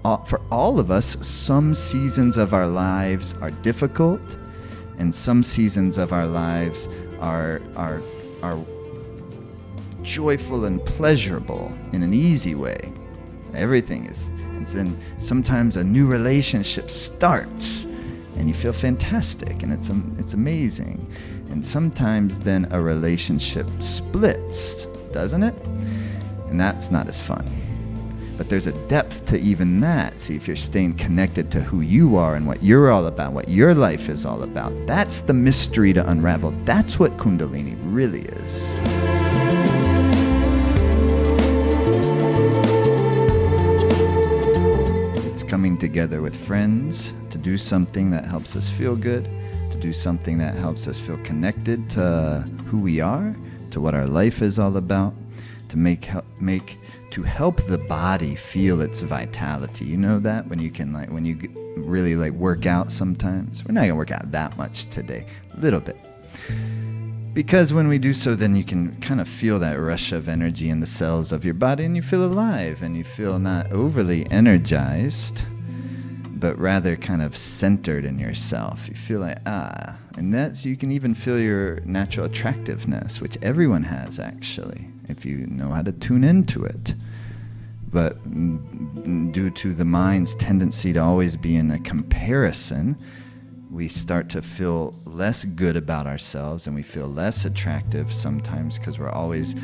for all of us, some seasons of our lives are difficult, and some seasons of our lives are joyful and pleasurable in an easy way. Everything is. And then sometimes a new relationship starts, and you feel fantastic, and it's amazing. And sometimes then a relationship splits, doesn't it? And that's not as fun. But there's a depth to even that. See, if you're staying connected to who you are and what you're all about, what your life is all about, that's the mystery to unravel. That's what Kundalini really is. It's coming together with friends to do something that helps us feel good, to do something that helps us feel connected to who we are, to what our life is all about, to help the body feel its vitality. You know that when you really work out sometimes. We're not gonna work out that much today, a little bit, because when we do so, then you can kind of feel that rush of energy in the cells of your body, and you feel alive, and you feel not overly energized, but rather kind of centered in yourself. You feel like, and that's, you can even feel your natural attractiveness, which everyone has actually, if you know how to tune into it. But due to the mind's tendency to always be in a comparison, we start to feel less good about ourselves, and we feel less attractive sometimes because we're always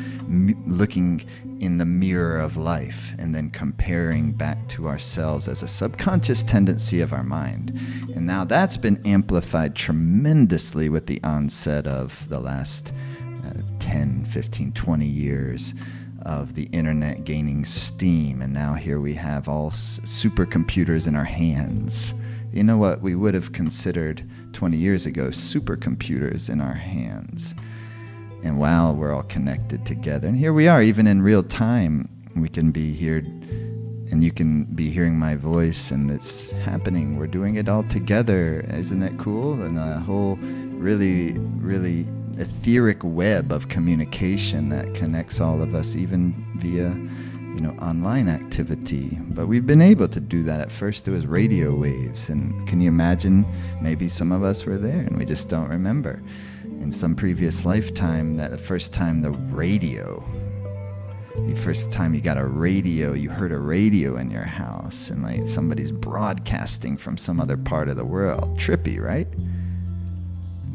looking in the mirror of life and then comparing back to ourselves as a subconscious tendency of our mind. And now that's been amplified tremendously with the onset of the last 10, 15, 20 years of the internet gaining steam. And now here we have all supercomputers in our hands. You know what we would have considered 20 years ago, supercomputers in our hands. And wow, we're all connected together. And here we are, even in real time. We can be here, and you can be hearing my voice, and it's happening. We're doing it all together. Isn't it cool? And a whole really, really etheric web of communication that connects all of us, even via online activity. But we've been able to do that. At first it was radio waves, and can you imagine, maybe some of us were there and we just don't remember. In some previous lifetime, that the first time you got a radio, you heard a radio in your house, and somebody's broadcasting from some other part of the world. Trippy, right?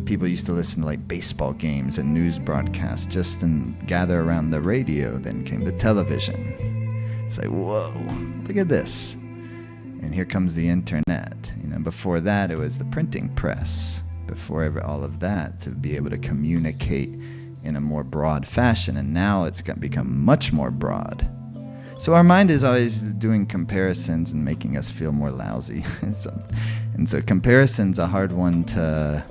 People used to listen to baseball games and news broadcasts just and gather around the radio. Then came the television. It's like, whoa, look at this. And here comes the internet. Before that, it was the printing press. Before all of that, to be able to communicate in a more broad fashion. And now it's become much more broad. So our mind is always doing comparisons and making us feel more lousy. And so comparison's a hard one to,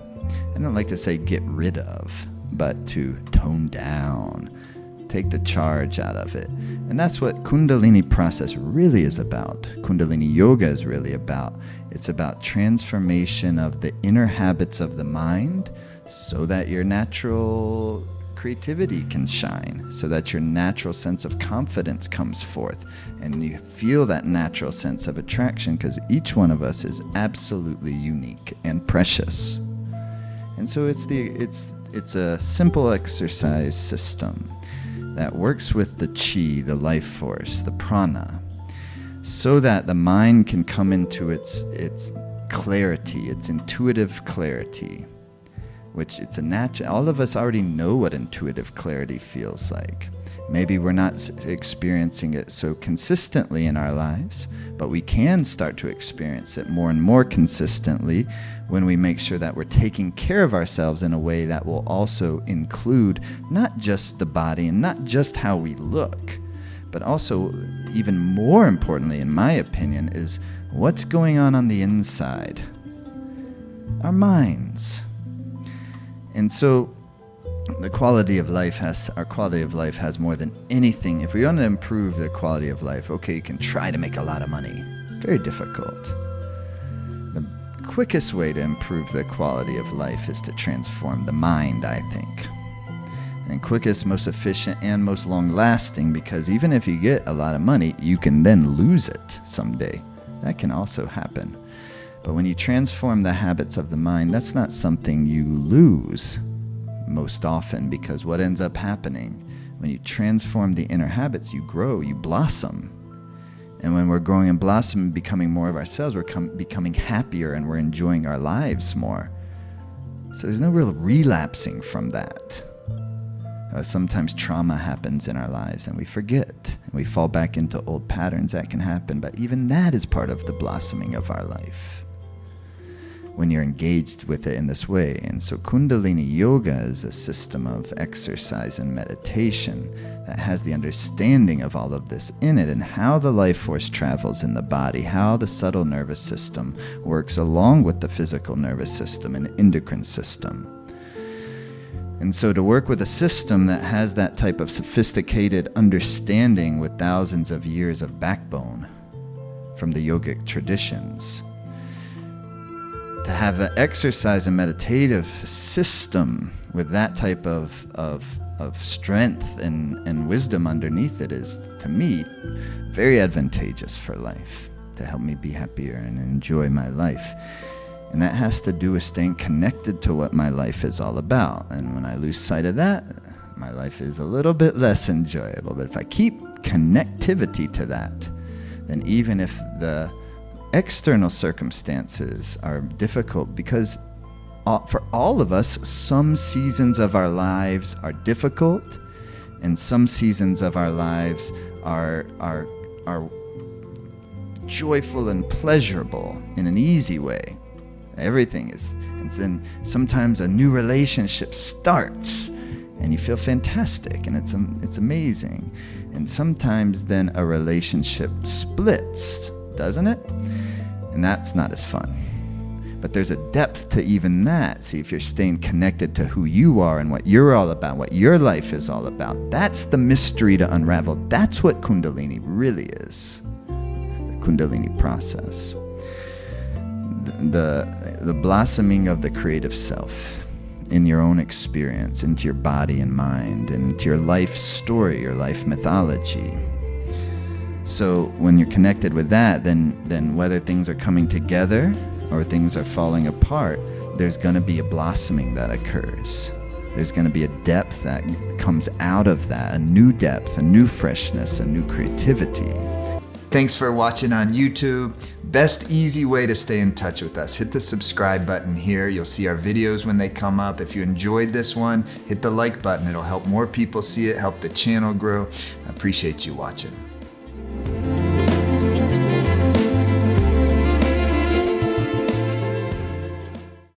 I don't like to say get rid of, but to tone down, take the charge out of it. And that's what Kundalini process really is about. Kundalini Yoga is really about. It's about transformation of the inner habits of the mind so that your natural creativity can shine, so that your natural sense of confidence comes forth, and you feel that natural sense of attraction, because each one of us is absolutely unique and precious. And so it's a simple exercise system that works with the chi, the life force, the prana, so that the mind can come into its clarity, its intuitive clarity, which it's a natural. All of us already know what intuitive clarity feels like. Maybe we're not experiencing it so consistently in our lives, but we can start to experience it more and more consistently when we make sure that we're taking care of ourselves in a way that will also include not just the body and not just how we look, but also, even more importantly, in my opinion, is what's going on the inside, our minds. And so our quality of life has more than anything. If we want to improve the quality of life, okay, you can try to make a lot of money. Very difficult. The quickest way to improve the quality of life is to transform the mind, I think. And quickest, most efficient, and most long-lasting, because even if you get a lot of money, you can then lose it someday. That can also happen. But when you transform the habits of the mind, that's not something you lose most often, because what ends up happening, when you transform the inner habits, you grow, you blossom. And when we're growing and blossoming, becoming more of ourselves, we're becoming happier and we're enjoying our lives more. So there's no real relapsing from that. Sometimes trauma happens in our lives and we forget and we fall back into old patterns. That can happen, but even that is part of the blossoming of our life when you're engaged with it in this way. And so Kundalini Yoga is a system of exercise and meditation that has the understanding of all of this in it, and how the life force travels in the body, how the subtle nervous system works along with the physical nervous system and endocrine system. And so to work with a system that has that type of sophisticated understanding with thousands of years of backbone from the yogic traditions, to have an exercise and meditative system with that type of strength and wisdom underneath it is, to me, very advantageous for life, to help me be happier and enjoy my life. And that has to do with staying connected to what my life is all about. And when I lose sight of that, my life is a little bit less enjoyable. But if I keep connectivity to that, then even if the external circumstances are difficult, because for all of us, some seasons of our lives are difficult, and some seasons of our lives are joyful and pleasurable in an easy way. Everything is. And then sometimes a new relationship starts, and you feel fantastic, and it's amazing. And sometimes then a relationship splits, doesn't it? And that's not as fun. But there's a depth to even that. See, if you're staying connected to who you are and what you're all about, what your life is all about, that's the mystery to unravel. That's what Kundalini really is, the Kundalini process. The blossoming of the creative self in your own experience, into your body and mind, and into your life story, your life mythology. So when you're connected with that, then whether things are coming together or things are falling apart, there's going to be a blossoming that occurs. There's going to be a depth that comes out of that, a new depth, a new freshness, a new creativity. Thanks for watching on YouTube. Best easy way to stay in touch with us. Hit the subscribe button here. You'll see our videos when they come up. If you enjoyed this one, hit the like button. It'll help more people see it, help the channel grow. I appreciate you watching.